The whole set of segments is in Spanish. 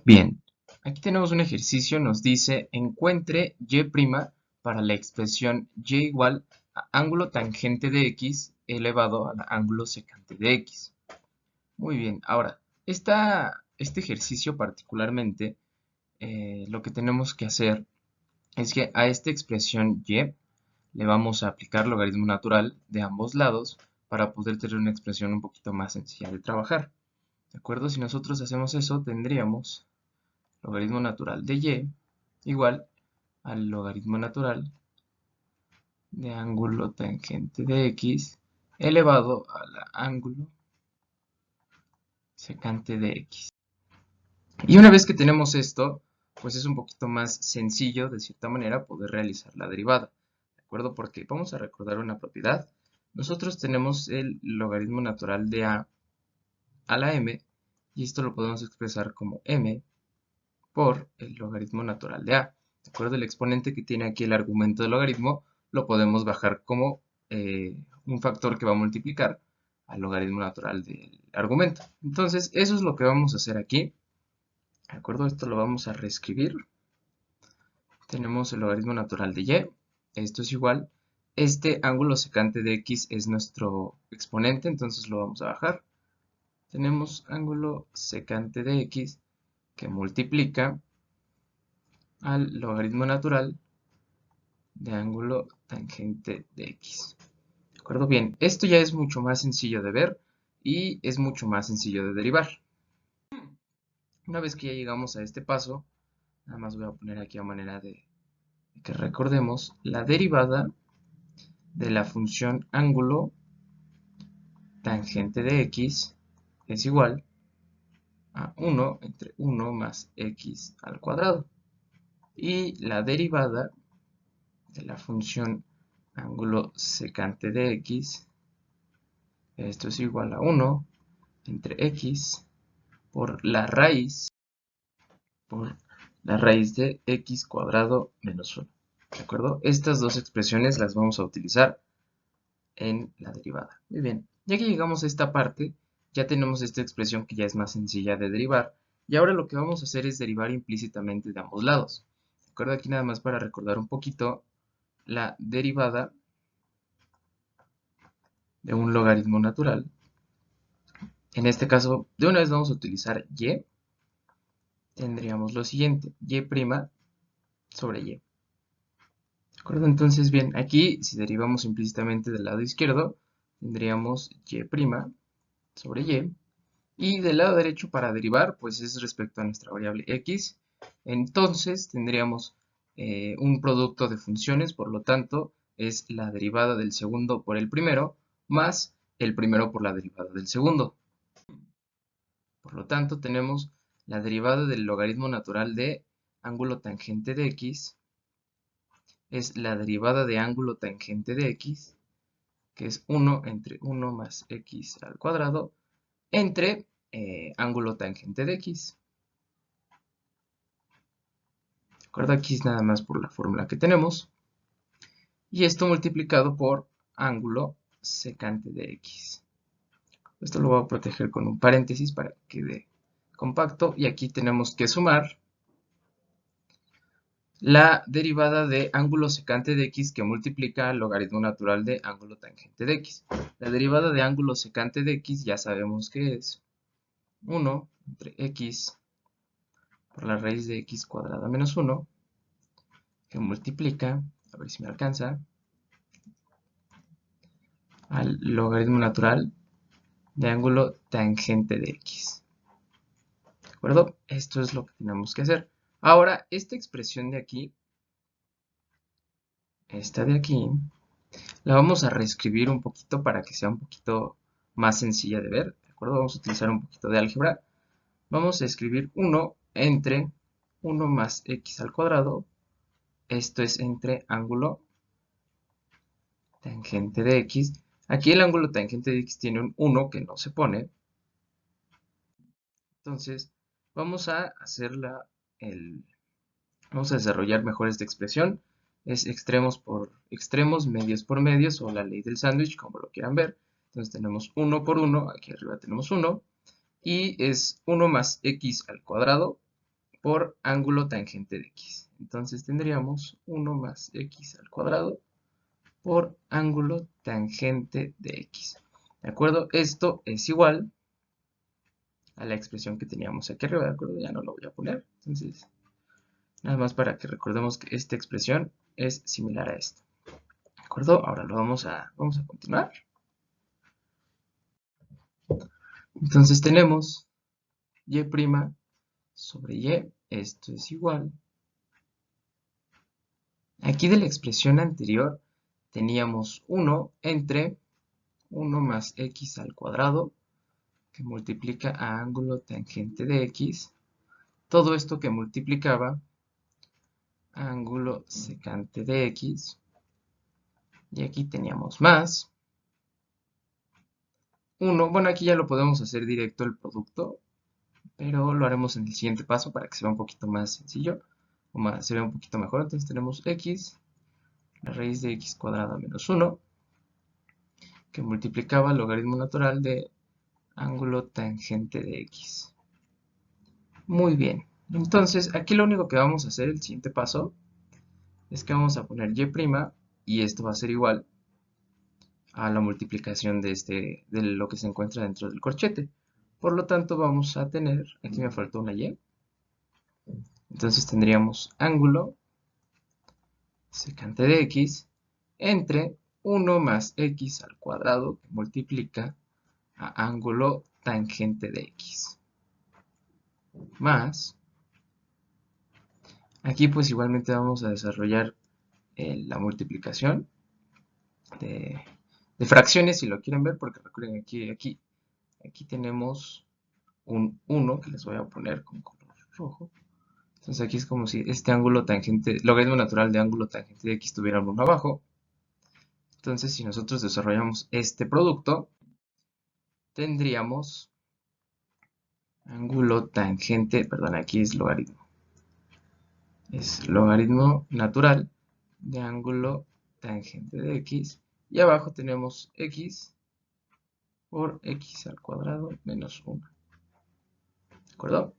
Bien, aquí tenemos un ejercicio, nos dice encuentre y' para la expresión y igual a ángulo tangente de x elevado al ángulo secante de x. Muy bien, ahora, este ejercicio particularmente, lo que tenemos que hacer es que a esta expresión y le vamos a aplicar logaritmo natural de ambos lados para poder tener una expresión un poquito más sencilla de trabajar. ¿De acuerdo? Si nosotros hacemos eso, tendríamos logaritmo natural de y igual al logaritmo natural de ángulo tangente de x elevado al ángulo secante de x. Y una vez que tenemos esto, pues es un poquito más sencillo, de cierta manera, poder realizar la derivada. ¿De acuerdo? Porque vamos a recordar una propiedad. Nosotros tenemos el logaritmo natural de a la m, y esto lo podemos expresar como m por el logaritmo natural de a. ¿De acuerdo? El exponente que tiene aquí el argumento del logaritmo lo podemos bajar como un factor que va a multiplicar al logaritmo natural del argumento. Entonces, eso es lo que vamos a hacer aquí. ¿De acuerdo? Esto lo vamos a reescribir. Tenemos el logaritmo natural de y. Esto es igual. Este ángulo secante de x es nuestro exponente, entonces lo vamos a bajar. Tenemos ángulo secante de x que multiplica al logaritmo natural de ángulo tangente de x. ¿De acuerdo? Bien, esto ya es mucho más sencillo de ver y es mucho más sencillo de derivar. Una vez que ya llegamos a este paso, nada más voy a poner aquí a manera de que recordemos la derivada de la función ángulo tangente de x es igual a 1 entre 1 más x al cuadrado. Y la derivada de la función ángulo secante de x, esto es igual a 1 entre x por la raíz de x cuadrado menos 1. ¿De acuerdo? Estas dos expresiones las vamos a utilizar en la derivada. Muy bien, ya que llegamos a esta parte, ya tenemos esta expresión que ya es más sencilla de derivar. Y ahora lo que vamos a hacer es derivar implícitamente de ambos lados. ¿De acuerdo? Aquí nada más para recordar un poquito la derivada de un logaritmo natural. En este caso, de una vez vamos a utilizar y. Tendríamos lo siguiente, y' sobre y. ¿De acuerdo? Entonces, bien, aquí si derivamos implícitamente del lado izquierdo, tendríamos y' sobre y. Y del lado derecho para derivar, pues es respecto a nuestra variable x. Entonces tendríamos un producto de funciones, por lo tanto es la derivada del segundo por el primero, más el primero por la derivada del segundo. Por lo tanto tenemos la derivada del logaritmo natural de ángulo tangente de x, es la derivada de ángulo tangente de x, que es 1 entre 1 más x al cuadrado, entre ángulo tangente de x. ¿De acuerdo? Aquí es nada más por la fórmula que tenemos. Y esto multiplicado por ángulo secante de x. Esto lo voy a proteger con un paréntesis para que quede compacto. Y aquí tenemos que sumar la derivada de ángulo secante de x que multiplica el logaritmo natural de ángulo tangente de x. La derivada de ángulo secante de x ya sabemos que es 1 entre x por la raíz de x cuadrada menos 1, que multiplica, a ver si me alcanza, al logaritmo natural de ángulo tangente de x. ¿De acuerdo? Esto es lo que tenemos que hacer. Ahora, esta expresión de aquí, esta de aquí, la vamos a reescribir un poquito para que sea un poquito más sencilla de ver. ¿De acuerdo? Vamos a utilizar un poquito de álgebra. Vamos a escribir 1 entre 1 más x al cuadrado. Esto es entre ángulo tangente de x. Aquí el ángulo tangente de x tiene un 1 que no se pone. Entonces, vamos a vamos a desarrollar mejor esta expresión. Es extremos por extremos, medios por medios, o la ley del sándwich, como lo quieran ver. Entonces tenemos 1 por 1, aquí arriba tenemos 1, y es 1 más x al cuadrado, por ángulo tangente de x. Entonces tendríamos 1 más x al cuadrado por ángulo tangente de x. ¿De acuerdo? Esto es igual a la expresión que teníamos aquí arriba, ¿de acuerdo? Ya no lo voy a poner. Entonces, nada más para que recordemos que esta expresión es similar a esta. ¿De acuerdo? Ahora lo vamos a continuar. Entonces tenemos y' sobre y, esto es igual. Aquí de la expresión anterior teníamos 1 entre 1 más x al cuadrado, que multiplica a ángulo tangente de x. Todo esto que multiplicaba a ángulo secante de x. Y aquí teníamos más 1. Bueno, aquí ya lo podemos hacer directo el producto, pero lo haremos en el siguiente paso para que sea un poquito más sencillo, o más, se vea un poquito mejor. Entonces tenemos x, la raíz de x cuadrada menos 1, que multiplicaba el logaritmo natural de ángulo tangente de x. Muy bien. Entonces, aquí lo único que vamos a hacer, el siguiente paso, es que vamos a poner y' y esto va a ser igual a la multiplicación de lo que se encuentra dentro del corchete. Por lo tanto, vamos a tener, aquí me faltó una y, entonces tendríamos ángulo secante de x entre 1 más x al cuadrado que multiplica a ángulo tangente de x. Más, aquí pues igualmente vamos a desarrollar la multiplicación de, fracciones si lo quieren ver, porque recuerden aquí tenemos un 1 que les voy a poner con color rojo. Entonces aquí es como si este ángulo tangente, logaritmo natural de ángulo tangente de x tuviera un 1 abajo. Entonces si nosotros desarrollamos este producto, tendríamos ángulo tangente, perdón, aquí es logaritmo. Es logaritmo natural de ángulo tangente de x. Y abajo tenemos x por x al cuadrado menos 1. ¿De acuerdo?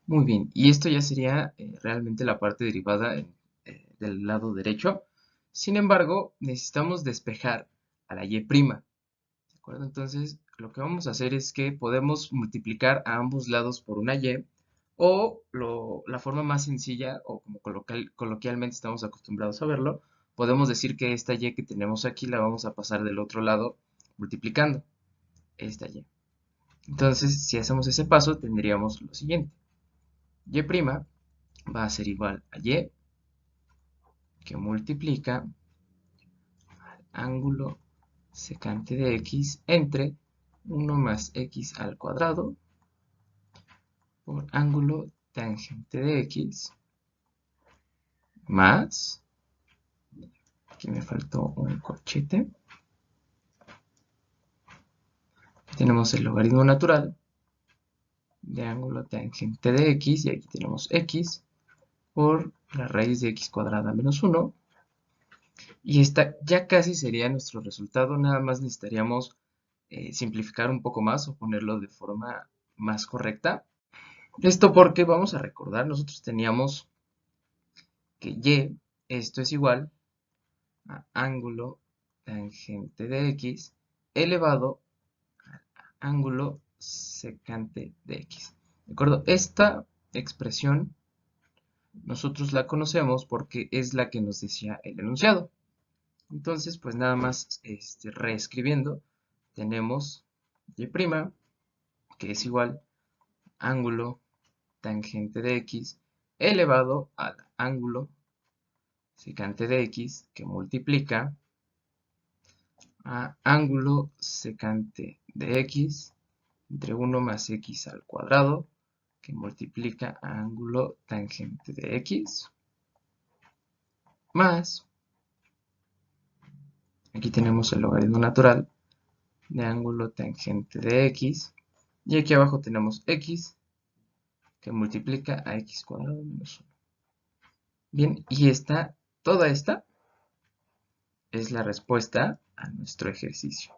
Muy bien. Y esto ya sería realmente la parte derivada del lado derecho. Sin embargo, necesitamos despejar a la y'. ¿De acuerdo? Entonces, lo que vamos a hacer es que podemos multiplicar a ambos lados por una y, o la forma más sencilla, o como coloquialmente estamos acostumbrados a verlo, podemos decir que esta y que tenemos aquí la vamos a pasar del otro lado multiplicando esta y. Entonces, si hacemos ese paso, tendríamos lo siguiente. Y' va a ser igual a y que multiplica al ángulo secante de x entre 1 más x al cuadrado por ángulo tangente de x más, aquí me faltó un corchete, tenemos el logaritmo natural de ángulo tangente de x, y aquí tenemos x por la raíz de x cuadrada menos 1, y esta ya casi sería nuestro resultado. Nada más necesitaríamos simplificar un poco más o ponerlo de forma más correcta. Esto porque vamos a recordar, nosotros teníamos que y, esto es igual a ángulo tangente de x elevado al ángulo secante de x. ¿De acuerdo? Esta expresión nosotros la conocemos porque es la que nos decía el enunciado. Entonces, pues nada más reescribiendo, tenemos y', que es igual a ángulo tangente de x elevado al ángulo secante de x que multiplica a ángulo secante de x entre 1 más x al cuadrado que multiplica a ángulo tangente de x más, aquí tenemos el logaritmo natural de ángulo tangente de x, y aquí abajo tenemos x que multiplica a x cuadrado menos 1. Bien, y toda esta es la respuesta a nuestro ejercicio.